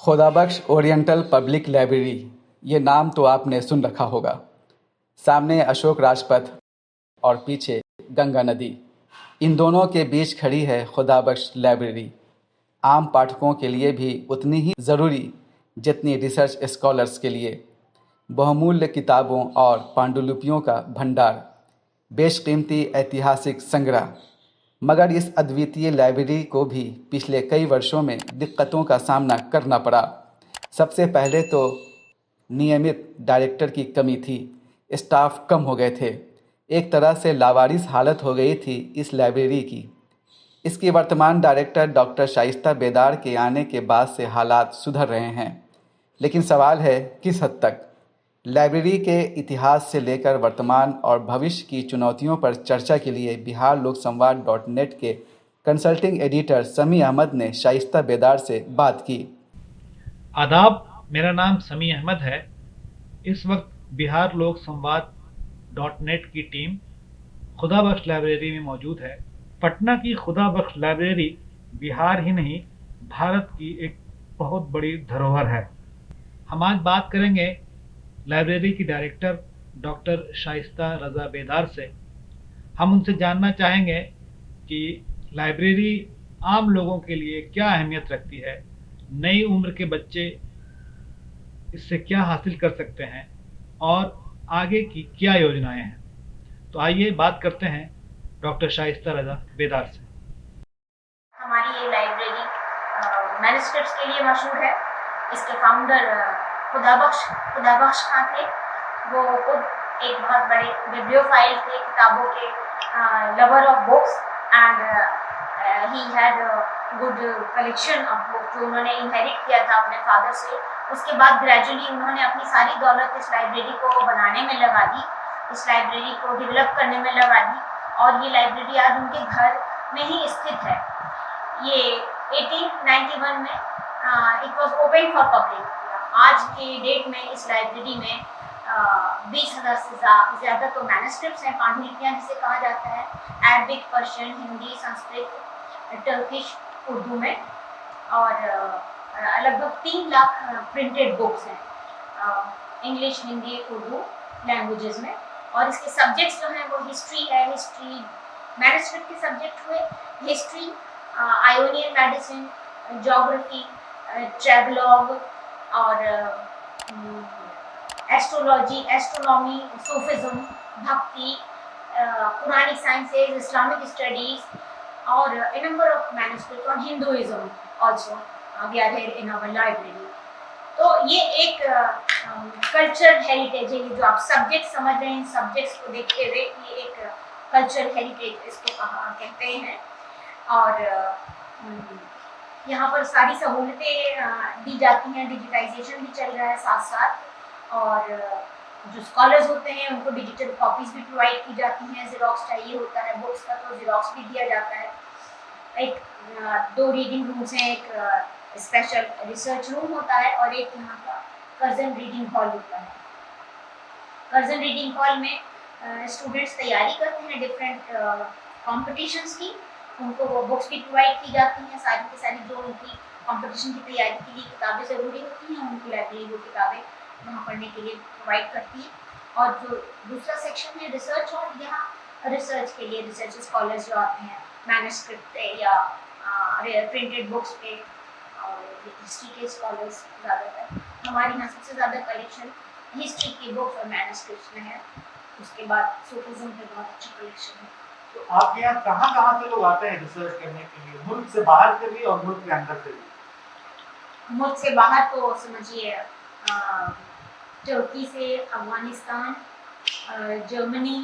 Khudabakhsh oriental public library, ये नाम तो आपने सुन रखा होगा। सामने अशोक राजपथ और पीछे गंगा नदी, इन दोनों के बीच खड़ी है खुदाबख्श लाइब्रेरी। आम पाठकों के लिए भी उतनी ही ज़रूरी जितनी रिसर्च स्कॉलर्स के लिए। बहुमूल्य किताबों और पांडुलिपियों का भंडार, बेशकीमती ऐतिहासिक संग्रह। मगर इस अद्वितीय लाइब्रेरी को भी पिछले कई वर्षों में दिक्कतों का सामना करना पड़ा। सबसे पहले तो नियमित डायरेक्टर की कमी थी, स्टाफ कम हो गए थे। एक तरह से लावारिस हालत हो गई थी इस लाइब्रेरी की। इसकी वर्तमान डायरेक्टर डॉक्टर शाइस्ता बेदार के आने के बाद से हालात सुधर रहे हैं, लेकिन सवाल है किस हद तक। लाइब्रेरी के इतिहास से लेकर वर्तमान और भविष्य की चुनौतियों पर चर्चा के लिए बिहार लोक संवाद .net के कंसल्टिंग एडिटर समी अहमद ने शाइस्ता बेदार से बात की। आदाब, मेरा नाम समी अहमद है। इस वक्त बिहार लोक संवाद .net की टीम खुदाबख्श लाइब्रेरी में मौजूद है। पटना की खुदाबख्श लाइब्रेरी बिहार ही नहीं, भारत की एक बहुत बड़ी धरोहर है। हम आज बात करेंगे लाइब्रेरी की डायरेक्टर डॉक्टर शाइस्ता रज़ा बेदार से। हम उनसे जानना चाहेंगे कि लाइब्रेरी आम लोगों के लिए क्या अहमियत रखती है, नई उम्र के बच्चे इससे क्या हासिल कर सकते हैं और आगे की क्या योजनाएं हैं। तो आइए बात करते हैं डॉक्टर शाइस्ता रज़ा बेदार से। हमारी ये लाइब्रेरी मैन्युस्क्रिप्ट्स के लिए मशहूर है। इसके फाउंडर खुदाबख्श खां थे। वो खुद एक बहुत बड़े बिब्लियोफाइल थे, किताबों के lover of books, and he had good collection of book जो उन्होंने इनहेरिट किया था अपने फादर से। उसके बाद ग्रेजुअली उन्होंने अपनी सारी दौलत इस लाइब्रेरी को बनाने में लगा दी, इस लाइब्रेरी को डेवलप करने में लगा दी, और ये लाइब्रेरी आज उनके घर में ही स्थित है। ये 1891 में it was open for public. आज के डेट में इस लाइब्रेरी में 20,000 से ज़्यादा तो मैन्युस्क्रिप्ट्स हैं, पांडुलिपियाँ जिसे कहा जाता है, Arabic, Persian, Hindi, Sanskrit, Turkish, Urdu में, और लगभग 3 लाख प्रिंटेड बुक्स हैं इंग्लिश, हिंदी, उर्दू लैंग्वेजेस में। और इसके सब्जेक्ट्स जो हैं वो हिस्ट्री है। हिस्ट्री मैन्युस्क्रिप्ट के सब्जेक्ट हुए history, Ionian medicine, geography, travelogue, और एस्ट्रोलॉजी, एस्ट्रोनॉमी, सूफिज्म, भक्ति, पुरानी साइंसेज, इस्लामिक स्टडीज, और a number of manuscripts on Hinduism also we are here in our library। तो ये एक कल्चरल हेरिटेज है। ये जो आप सब्जेक्ट समझ रहे हैं, सब्जेक्ट्स को देखते हुए ये एक कल्चरल हेरिटेज इसको कहते हैं। और यहाँ पर सारी सहूलतें दी जाती हैं, डिजिटाइजेशन भी चल रहा है साथ साथ, और जो स्कॉलर्स होते हैं उनको डिजिटल कॉपीज भी प्रोवाइड की जाती हैं। ज़ेरॉक्स चाहिए होता है बुक्स का तो ज़ेरॉक्स भी दिया जाता है। एक 2 रीडिंग रूम्स हैं, एक स्पेशल रिसर्च रूम होता है, और एक यहाँ का कर्जन रीडिंग हॉल होता है। कर्जन रीडिंग हॉल में स्टूडेंट्स तैयारी करते हैं डिफरेंट कॉम्पिटिशन्स की, उनको वो बुक्स भी प्रोवाइड की जाती हैं। सारी की सारी जो उनकी कॉम्पिटिशन की तैयारी के लिए किताबें ज़रूरी होती हैं, उनको लाइब्रेरी वो किताबें वहाँ पढ़ने के लिए प्रोवाइड करती है। और जो दूसरा सेक्शन है रिसर्च हॉल, यहाँ रिसर्च के लिए रिसर्च स्कॉलर्स जो आते हैं मैन्युस्क्रिप्ट पे या प्रिंटेड बुक्स पे, और हिस्ट्री के स्कॉलर्स ज़्यादातर। हमारे यहाँ सबसे ज़्यादा कलेक्शन हिस्ट्री की बुक्स और मैन्युस्क्रिप्ट्स में है। उसके बाद सूफिज्म पे बहुत अच्छी कलेक्शन है। तो आपके यहाँ कहाँ से लोग आते हैं रिसर्च करने के लिए, मुल्क से बाहर से भी और मुल्क के अंदर से भी? मुल्क से बाहर तो समझिए तुर्की से, अफगानिस्तान, जर्मनी,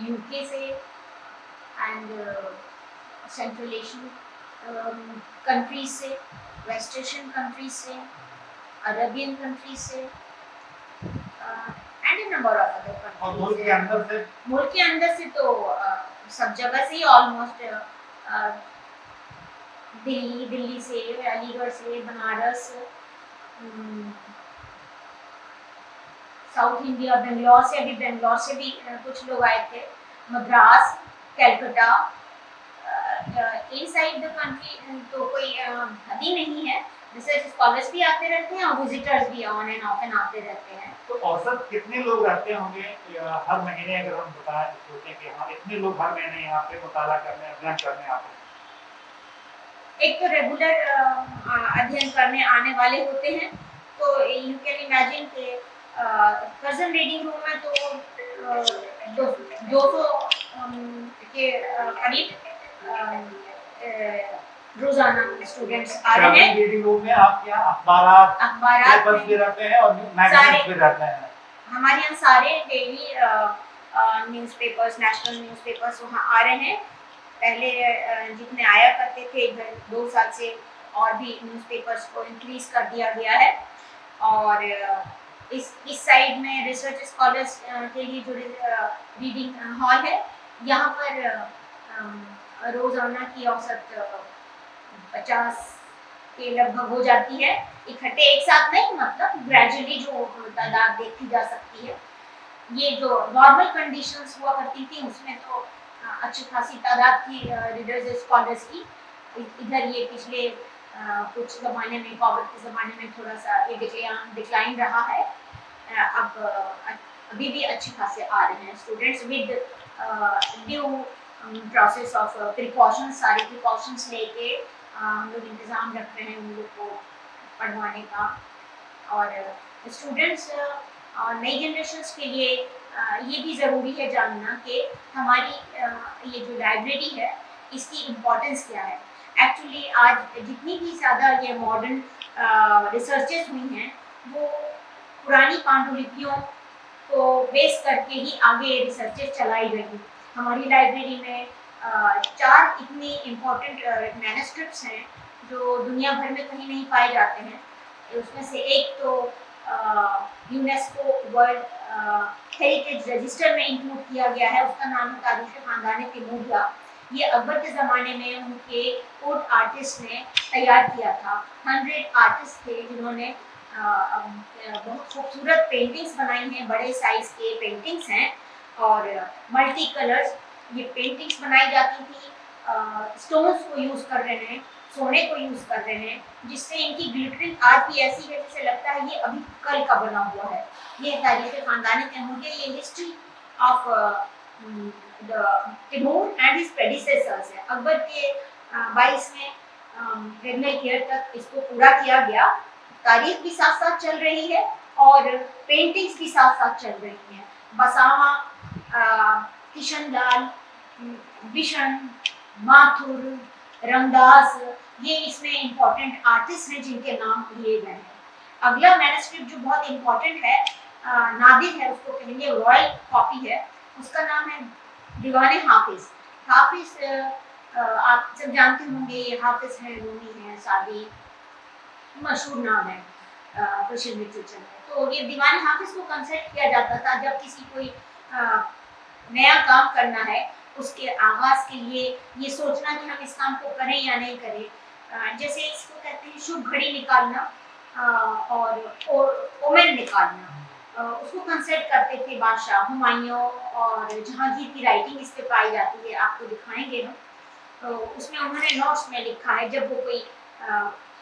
यूके से, एंड सेंट्रल एशियन कंट्रीज से, वेस्ट एशियन कंट्रीज से, अरबियन कंट्रीज से, and A number of other countries. और मुल्क के अंदर से? मुल्क के अंदर से तो सब जगह से ही ऑलमोस्ट, दिल्ली से, अलीगढ़ से, बनारस, साउथ इंडिया, बेंगलोर से, अभी बेंगलोर से भी कुछ लोग आए थे, मद्रास, कैलकाटा, इन साइड द कंट्री तो कोई हद ही नहीं है। रिसर्च स्कॉलर्स भी आते रहते हैं और विजिटर्स भी ऑन एंड ऑफ एंड आते रहते हैं। तो औसत कितने लोग रहते होंगे हर महीने? अगर हम बताएं तो सोचें कि हाँ इतने लोग हर महीने यहाँ पे मुताला करने, अध्ययन करने आते हैं। एक तो रेगुलर अध्ययन करने आने वाले होते हैं, तो यू कैन इमेजिन कि कर्जन रीडिंग रूम में तो 200 के करीब रोजाना स्टूडेंट्स आ रहे हैं। रीडिंग रूम में आपके यहाँ अखबारात पेपर्स भी रहते हैं और मैगजीन्स भी रहते हैं? हमारे यहाँ सारे डेली न्यूज़पेपर्स, नेशनल न्यूज़पेपर्स वहाँ आ रहे हैं। पहले जितने आया करते थे, इधर 2 साल से और भी न्यूज़पेपर्स को इंक्रीज कर दिया गया है। और इस साइड में रिसर्च स्कॉलर्स के लिए जो रीडिंग हॉल है, यहाँ पर रोजाना की औसत 50 के लगभग हो जाती है। इकट्ठे एक साथ नहीं, मतलब ग्रेजुअली जो तादाद देखी जा सकती है। ये जो नॉर्मल कंडीशंस हुआ करती थी उसमें तो अच्छी खासी तादाद थी रीडर्स स्कॉलर्स की। इधर ये पिछले कुछ ज़माने में, कोविड के ज़माने में थोड़ा सा ये डिक्लाइन रहा है। अब अभी भी अच्छे खासे आ रहे हैं students with due process of precautions. सारे प्रिकॉशंस लेके हम लोग इंतज़ाम रख रहे हैं उन लोग को पढ़वाने का। और स्टूडेंट्स नई जनरेशंस के लिए ये भी ज़रूरी है जानना कि हमारी ये जो लाइब्रेरी है इसकी इम्पोर्टेंस क्या है। एक्चुअली आज जितनी भी ज़्यादा ये मॉडर्न रिसर्चेस हुई हैं वो पुरानी पांडुलिपियों को बेस करके ही आगे रिसर्चेस चलाई गई। हमारी लाइब्रेरी में 4 इतनी इम्पोर्टेंट मैन्युस्क्रिप्ट्स हैं जो दुनिया भर में कहीं नहीं पाए जाते हैं। उसमें से एक तो यूनेस्को वर्ल्ड हेरिटेज रजिस्टर में इंक्लूड किया गया है। उसका नाम है तारीख खानदान तिमूरिया। ये अकबर के ज़माने में उनके कोर्ट आर्टिस्ट ने तैयार किया था। 100 आर्टिस्ट थे जिन्होंने बहुत खूबसूरत पेंटिंग्स बनाई हैं। बड़े साइज के पेंटिंग्स हैं और मल्टी कलर्स ये पेंटिंग्स बनाई जाती थी। स्टोन्स को यूज़ कर रहे हैं, सोने को यूज़ कर रहे हैं, जिससे इनकी ग्लिटरिंग आज भी ऐसी है जैसे लगता है ये अभी कल का बना हुआ है। ये तारीख खानदान तिमूरिया, ये history of Timur and his predecessors है। अकबर के 22वें रेगनल ईयर तक इसको पूरा किया गया। तारीख भी साथ साथ चल रही है और पेंटिंग्स भी साथ साथ चल रही हैं। बसावा, किशनलाल, बिशन, माथुर, रंगदास, ये इसमें इम्पोर्टेंट आर्टिस्ट हैं जिनके नाम लिए गए हैं। अगला मैन्युस्क्रिप्ट जो बहुत इम्पोर्टेंट है, नादिर है, उसको कहेंगे रॉयल कॉपी है। उसका नाम है दीवान हाफिज। हाफिज आप सब जानते होंगे, ये हाफिज हैं, रूमी हैं, सादी, मशहूर नाम है पर्शियन लिटरेचर में। तो ये दीवान हाफिज को कंसल्ट किया जाता था जब किसी कोई नया काम करना है, उसके आगाज के लिए ये सोचना कि हम इस काम को करें या नहीं करें। जैसे इसको कहते हैं शुभ घड़ी निकालना और ओमेन निकालना। उसको कंसल्ट करते थे बादशाह। हुमायूं और जहांगीर की राइटिंग इस पे पाई जाती है, आपको दिखाएंगे हम। तो उसमें उन्होंने नोट्स में लिखा है, जब वो कोई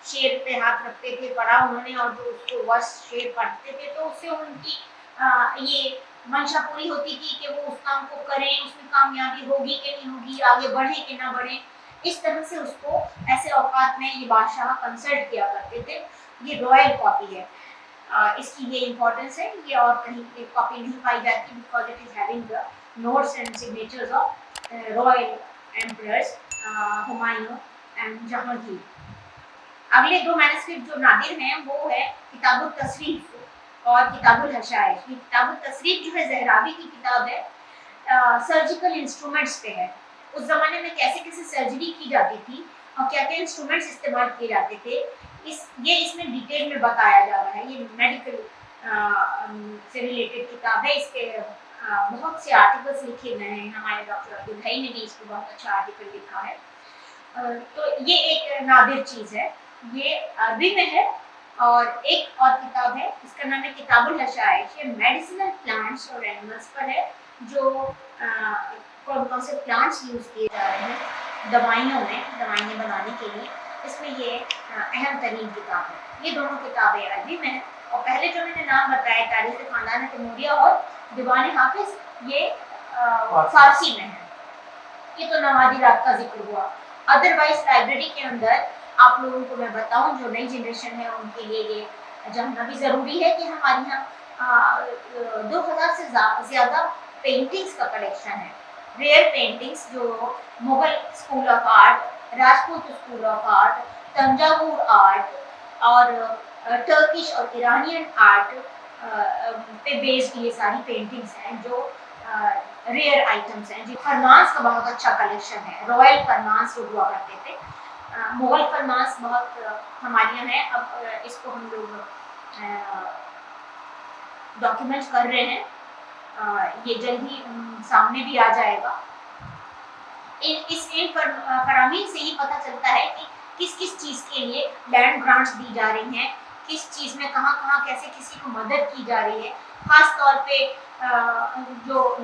शेर पे हाथ रखते थे, पढ़ा उन्होंने, और जो उसको वर्ष शेर पढ़ते थे तो उससे उनकी ये मंशा पूरी होती थी कि वो उस काम को करें, उसमें कामयाबी होगी कि नहीं होगी, आगे बढ़े कि ना बढ़े। इस तरह से उसको ऐसे औकात में ये बादशाह कंसल्ट किया करते थे। ये रॉयल कॉपी है। इसकी ये इम्पोर्टेंस है, ये और कहीं एक कॉपी नहीं पाई जाती, because it is having the notes and signatures of royal emperors Humayun and Jahangir. अगले 2 मैन्युस्क्रिप्ट जो नादिर हैं वो है किताबुल तसरीफ और किताबुल हशाइश। किताबुल तसरीफ जो है ज़हरावी की किताब है, सर्जिकल इंस्ट्रूमेंट्स पे है। उस ज़माने में कैसे कैसे सर्जरी की जाती थी और क्या क्या इंस्ट्रूमेंट्स इस्तेमाल किए जाते थे, इसमें डिटेल में बताया जा रहा है। ये मेडिकल से रिलेटेड किताब है। इसके बहुत से आर्टिकल्स लिखे गए हैं। हमारे डॉक्टर अब्दुल हई ने भी इस पर बहुत अच्छा आर्टिकल लिखा है। तो ये एक नादिर चीज़ है, ये अरबी में है। और एक और किताब है, इसका नाम है किताबुल हशाइश। ये मेडिसिनल प्लांट्स और एनिमल्स पर है, जो कौन कौन से प्लांट्स यूज़ किए जा रहे हैं दवाइयाँ बनाने के लिए। इसमें ये अहम तरीन किताब है। ये दोनों किताबें अरबी में हैं और पहले जो मैंने नाम बताया तारीख खानदान तैमूरिया और दीवान हाफिज, ये फारसी में है। ये तो नवादिरात का जिक्र हुआ। अदरवाइज लाइब्रेरी के अंदर आप लोगों को मैं बताऊं, जो नई जनरेशन है उनके लिए ये जानना भी ज़रूरी है कि हमारे यहाँ 2000 से ज़्यादा पेंटिंग्स का कलेक्शन है। रेयर पेंटिंग्स जो Mughal school of art, Rajput school of art, Thanjavur art और टर्किश और ईरानियन आर्ट पे बेस्ड ये सारी पेंटिंग्स हैं जो रेयर आइटम्स हैं। जी, फरमांस का बहुत अच्छा कलेक्शन है। रॉयल फरमांस जो हुआ करते थे, मुगल फरमांस बहुत हमारे यहाँ है। अब इसको हम लोग डॉक्यूमेंट कर रहे हैं, ये जल्द ही सामने भी आ जाएगा। इन फरामीन से ही पता चलता है कि किस किस चीज़ के लिए लैंड ग्रांट्स दी जा रही हैं, किस चीज़ में कहाँ कहाँ कैसे किसी को मदद की जा रही है। ख़ास तौर पे जो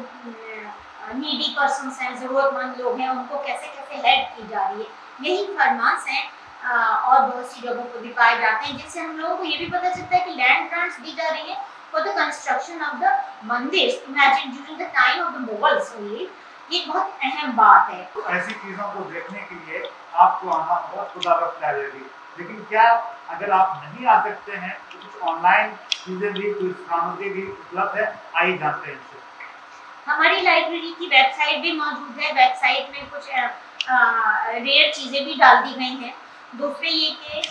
नीडी पर्सन्स हैं, ज़रूरतमंद लोग हैं, उनको कैसे कैसे हेल्प की जा रही है। यही फरमांस हैं और बहुत सी जगहों पर भी पाए जाते हैं, जिससे हम लोगों को ये भी पता चलता है कि लैंड ग्रांट्स दी जा रही है for the construction of the mandir imagine during the time of the Mughals only. ये बहुत अहम बात है। तो ऐसी चीज़ों को देखने के लिए आपको आना होगा खुदाबख्श लाइब्रेरी। लेकिन क्या अगर आप नहीं आ सकते हैं तो कुछ ऑनलाइन चीज़ें भी, कुछ सामग्री भी उपलब्ध है, आइए जानते हैं इनसे। हमारी लाइब्रेरी की वेबसाइट भी मौजूद है। वेबसाइट में कुछ रेयर चीज़ें भी डाल दी गई हैं। दूसरे ये कि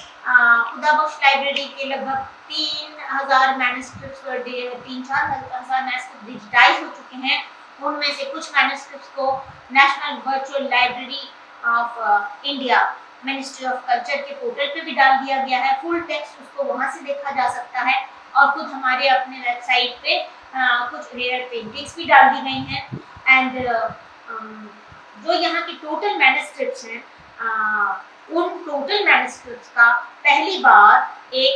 खुदाबख्श लाइब्रेरी के लगभग 3000 मैन्युस्क्रिप्ट्स 3-4 हज़ार मैन्युस्क्रिप्ट डिजिटाइज हो चुके हैं। उनमें से कुछ मैन्युस्क्रिप्ट्स को national virtual library of India ministry of culture के पोर्टल पे भी डाल दिया गया है। फुल टेक्स्ट उसको वहाँ से देखा जा सकता है और खुद हमारे अपने वेबसाइट पे कुछ रेयर पेंटिंग्स भी डाल दी गई हैं। एंड जो यहाँ की टोटल मैन्युस्क्रिप्ट्स हैं, उन टोटल मैन्युस्क्रिप्ट्स का पहली बार एक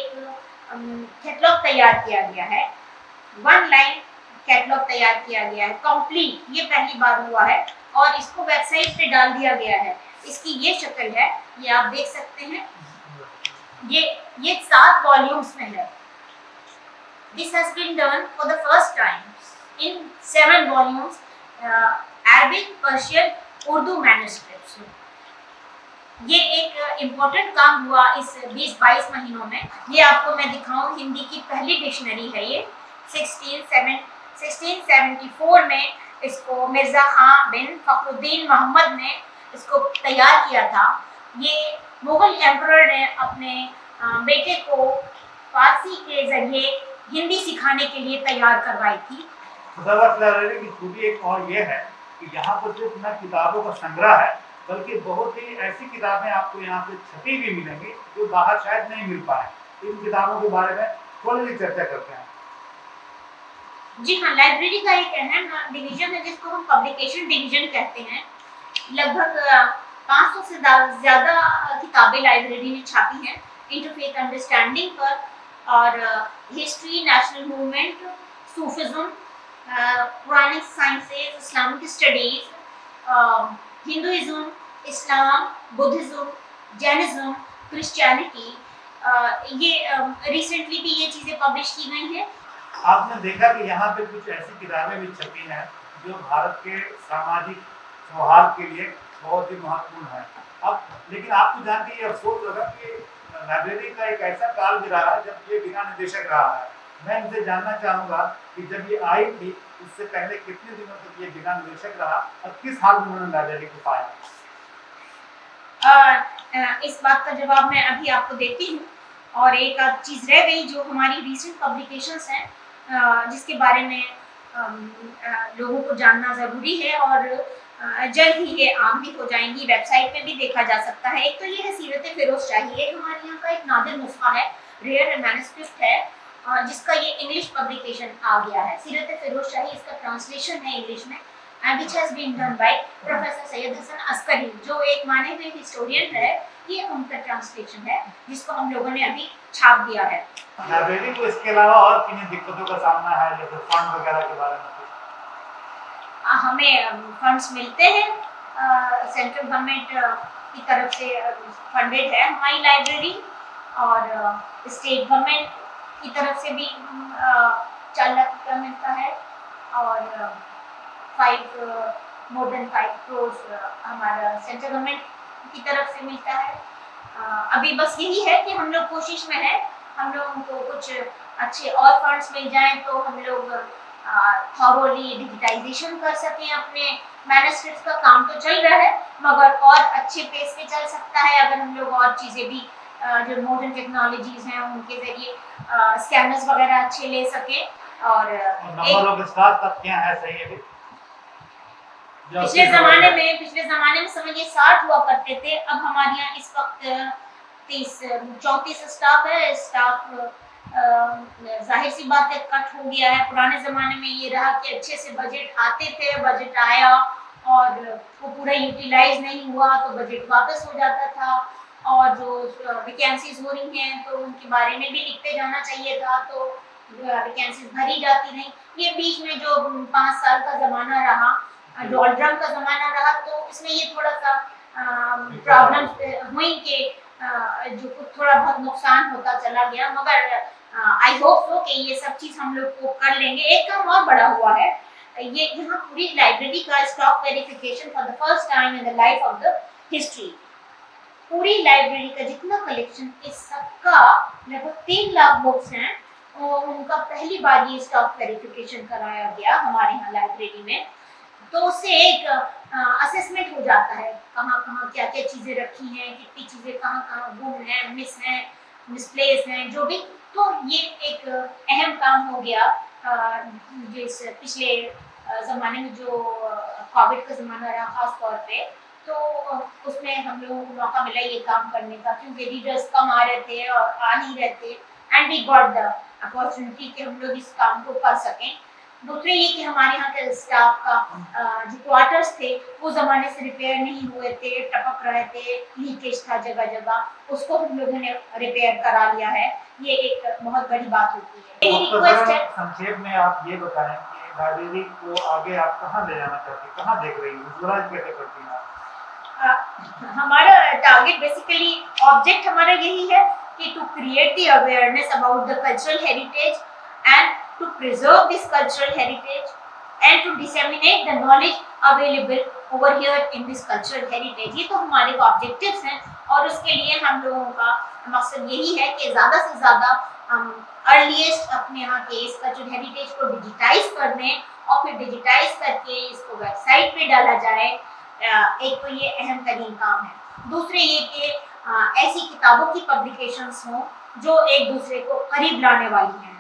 कैटलॉग तैयार किया गया है। 1 लाइन कैटलॉग तैयार किया गया है कंप्लीट, ये पहली बार हुआ है और इसको वेबसाइट पे डाल दिया गया है। इसकी ये शक्ल है, ये आप देख सकते हैं। ये 7 वॉल्यूम्स में है। This has been done for the first time in 7 volumes, Arabic, Persian, Urdu manuscripts। ये एक इम्पोर्टेंट काम हुआ इस 20-22 महीनों में। ये आपको मैं दिखाऊं, हिंदी की पहली डिक्शनरी है ये। 1674 में इसको मिर्ज़ा खां बिन फखरुद्दीन मोहम्मद ने इसको तैयार किया था। ये मुगल एम्परर ने अपने बेटे को फारसी के जरिए हिंदी सिखाने के लिए तैयार करवाई थी। खुदाबख्श लाइब्रेरी की खूबी एक और ये है कि यहाँ पर सिर्फ न किताबों का संग्रह है, बल्कि बहुत ही ऐसी किताबें आपको यहाँ पे छपी भी मिलेंगी जो बाहर शायद नहीं मिल पाए। इन किताबों के बारे में थोड़ी सी चर्चा करते हैं। जी हाँ, लाइब्रेरी का एक अहम डिवीजन है जिसको हम पब्लिकेशन डिवीजन कहते हैं। लगभग 500 से ज़्यादा किताबें लाइब्रेरी ने छापी हैं इंटरफेथ अंडरस्टैंडिंग पर, और history, national movement, Sufism, Puranic sciences, Islamic studies, Hinduism, Islam, Buddhism, Jainism, Christianity. ये रिसेंटली भी ये चीज़ें पब्लिश की गई हैं। आपने देखा कि यहाँ पे कुछ ऐसी किताबें भी छपी हैं जो भारत के सामाजिक सौहार्द के लिए बहुत ही महत्वपूर्ण है। अब लेकिन आपको जान के ये अफसोस लगा कि लाइब्रेरी का एक ऐसा काल भी रहा है जब ये बिना निदेशक रहा है। मैं इनसे जानना चाहूँगा कि जब ये आई थी उससे पहले कितने दिनों तक ये बिना निदेशक रहा और किस हाल में उन्होंने लाइब्रेरी को पाया? इस बात का जवाब मैं अभी आपको देती हूँ। और एक चीज़ रह गई जो हमारी रिसेंट पब्लिकेशंस हैं, जिसके बारे में लोगों को जानना ज़रूरी है और जल्द ही ये आम भी हो जाएंगी। वेबसाइट पे भी देखा जा सकता है। एक तो ये है सीरत फिरोज शाही, हमारे यहाँ का एक नादिर नुस्खा है, रेयर मैन्युस्क्रिप्ट है, जिसका ये इंग्लिश पब्लिकेशन आ गया है। सीरत फिरोज शाही इसका ट्रांसलेशन है इंग्लिश में, which has been done by professor Syed Hasan Askari, जो एक माने हुए हिस्टोरियन है। ये उनका ट्रांसलेशन है जिसको हम लोगों ने अभी छाप दिया है। लाइब्रेरी को इसके अलावा और किन दिक्कतों का सामना है, जैसे फंड वगैरह के बारे में? हमें फंड्स मिलते हैं। सेंट्रल गवर्नमेंट की तरफ से फंडेड है हमारी लाइब्रेरी, और स्टेट गवर्नमेंट की तरफ से भी 4 लाख रुपया मिलता है, और 5 करोड़ हमारा सेंट्रल गवर्नमेंट की तरफ से मिलता है। अभी बस यही है कि हम लोग कोशिश में है, हम लोगों को कुछ अच्छे और फंड्स मिल जाएं तो हम लोग थॉरोली डिजिटाइजेशन कर सकें अपने मैन्युस्क्रिप्ट्स का। काम तो चल रहा है मगर और अच्छे पेस पे चल सकता है अगर हम लोग और चीज़ें भी जो मॉडर्न टेक्नोलॉजीज हैं उनके ज़रिए स्कैनर्स वगैरह अच्छे ले सकें। और नंबर ऑफ स्टाफ का क्या है सही है? पिछले ज़माने में समझिए 60 हुआ करते थे, अब हमारे यहाँ इस वक्त 34 स्टाफ है। स्टाफ जाहिर सी बात है कट हो गया है। पुराने ज़माने में ये रहा कि अच्छे से बजट आते थे, बजट आया और वो पूरा यूटिलाइज नहीं हुआ तो बजट वापस हो जाता था, और जो वैकेंसीज हो रही हैं तो उनके बारे में भी लिखते जाना चाहिए था, तो वैकेंसीज भरी जाती नहीं। ये बीच में जो 5 साल का ज़माना रहा, डॉलड्रम का ज़माना रहा, तो इसमें ये थोड़ा सा प्रॉब्लम हुई कि जो कुछ थोड़ा बहुत नुकसान होता चला गया, मगर आई होप सो कि ये सब चीज़ हम लोग को कर लेंगे। एक काम और बड़ा हुआ है, ये यहाँ पूरी लाइब्रेरी का stock verification for the first time in the life of the history. पूरी लाइब्रेरी का जितना कलेक्शन इस सबका लगभग 3 लाख बुक्स हैं, उनका पहली बार ये स्टॉक वेरिफिकेशन कराया गया हमारे यहाँ लाइब्रेरी में। तो उससे एक असेसमेंट हो जाता है कहाँ कहाँ क्या क्या चीज़ें रखी हैं, कितनी चीज़ें कहाँ कहाँ गुम हैं, मिसप्लेस हैं, जो भी। तो ये एक अहम काम हो गया जिस पिछले ज़माने में जो कोविड का ज़माना रहा ख़ास तौर पे, तो उसमें हम लोगों को मौका मिला ये काम करने का, क्योंकि रीडर्स कम आ रहे थे और आ नहीं रहे थे, and we got the opportunity कि हम लोग इस काम को कर सकें। दूसरे ये कि हमारे यहाँ के स्टाफ का जो क्वार्टर्स थे वो ज़माने से रिपेयर नहीं हुए थे, टपक रहे थे, लीकेज था जगह जगह, उसको हम लोगों ने रिपेयर करा लिया है। ये एक बहुत बड़ी बात होती है। मेरी रिक्वेस्ट है, संक्षेप में आप ये बताएं कि लाइब्रेरी को आगे आप कहाँ ले जाना चाहते हैं, कहाँ देख रही हैं, विजुअलाइज कैसे करती हैं आप? हमारा टारगेट बेसिकली ऑब्जेक्ट हमारा यही है कि to create the awareness about the cultural heritage and to preserve this cultural heritage and to disseminate the knowledge available over here in this cultural heritage। ये तो हमारे ऑब्जेक्टिव्स हैं, और उसके लिए हम लोगों का मकसद यही है कि ज़्यादा से ज़्यादा हम अर्लीस्ट अपने यहाँ के इस कल्चरल हेरिटेज को डिजिटाइज कर दें, और फिर डिजिटाइज करके इसको वेबसाइट पे डाला जाए। एक तो ये अहम तरीन काम है। दूसरे ये कि ऐसी किताबों की पब्लिकेशंस हों जो एक दूसरे को करीब लाने वाली हैं।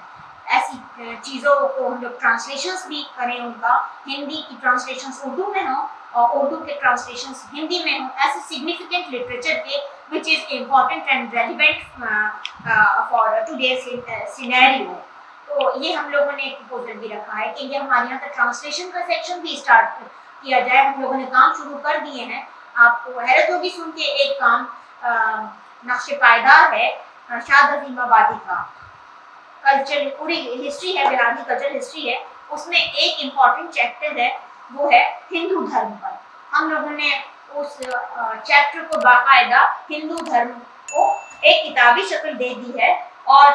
ऐसी चीज़ों को हम लोग ट्रांसलेशंस भी करें, उनका हिंदी की ट्रांसलेशंस उर्दू में हो और उर्दू के ट्रांसलेशंस हिंदी में हो, ऐसे सिग्निफिकेंट लिटरेचर के which is important and relevant for today's scenario. तो ये हम लोगों ने एक प्रपोजल भी रखा है कि ये हमारे यहाँ का ट्रांसलेशन का सेक्शन भी स्टार्ट किया जाए। हम लोगों ने काम शुरू कर दिए हैं। आपको हैरत होगी सुन के, एक काम नक्शे पायदार है शाद अजीम आबादी का, कल्चर पूरी हिस्ट्री है, बिहार की कल्चर हिस्ट्री है, उसमें एक इम्पॉर्टेंट चैप्टर है वो है हिंदू धर्म पर। हम लोगों ने उस चैप्टर को बाकायदा हिंदू धर्म को एक किताबी शक्ल दे दी है, और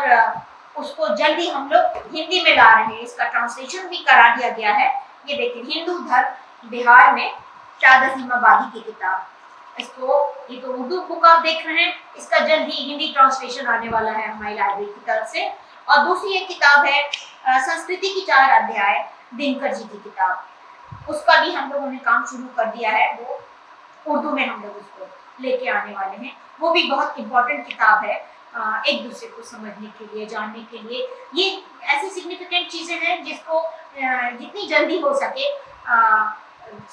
उसको जल्दी हम लोग हिंदी में ला रहे हैं। इसका ट्रांसलेशन भी करा दिया गया है। ये देखिए, हिंदू धर्म बिहार में शाद अजीम आबादी की किताब। इसको ये तो उर्दू बुक आप देख रहे हैं, इसका जल्द ही हिंदी ट्रांसलेशन आने वाला है हमारी लाइब्रेरी की तरफ से। और दूसरी एक किताब है संस्कृति की 4 अध्याय, दिनकर जी की किताब, उसका भी हम लोगों ने काम शुरू कर दिया है। वो उर्दू में हम लोग उसको लेके आने वाले हैं। वो भी बहुत इम्पोर्टेंट किताब है एक दूसरे को समझने के लिए, जानने के लिए। ये ऐसी सिग्निफिकेंट चीज़ें हैं जिसको जितनी जल्दी हो सके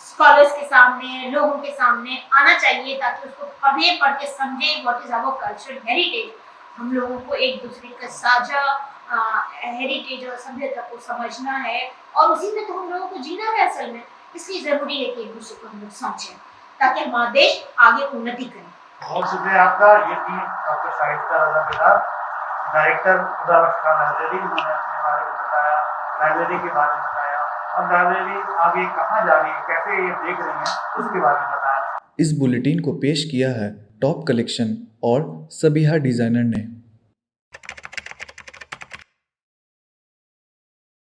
स्कॉलर्स के सामने, लोगों के सामने आना चाहिए, ताकि उसको पढ़ें, पढ़ के समझें what is our cultural heritage. हम लोगों को एक दूसरे का साझा हेरिटेज और सभ्यता को समझना है, और उसी में तो हम लोगों को जीना है असल में। इसलिए ज़रूरी है कि एक दूसरे को हम लोग समझें, ताकि हमारा देश आगे उन्नति करे। बहुत शुक्रिया आपका। ये थी डॉक्टर शाइस्ता रज़ा बेदार, डायरेक्टर खुदाबख्श खान लाइब्रेरी। उन्होंने अपने बारे में बताया, लाइब्रेरी के बारे में बताया, और लाइब्रेरी आगे कहाँ जा रही है, कैसे ये देख रही हैं, उसके बारे में बताया। इस बुलेटिन को पेश किया है टॉप कलेक्शन और सबिहा डिज़ाइनर ने।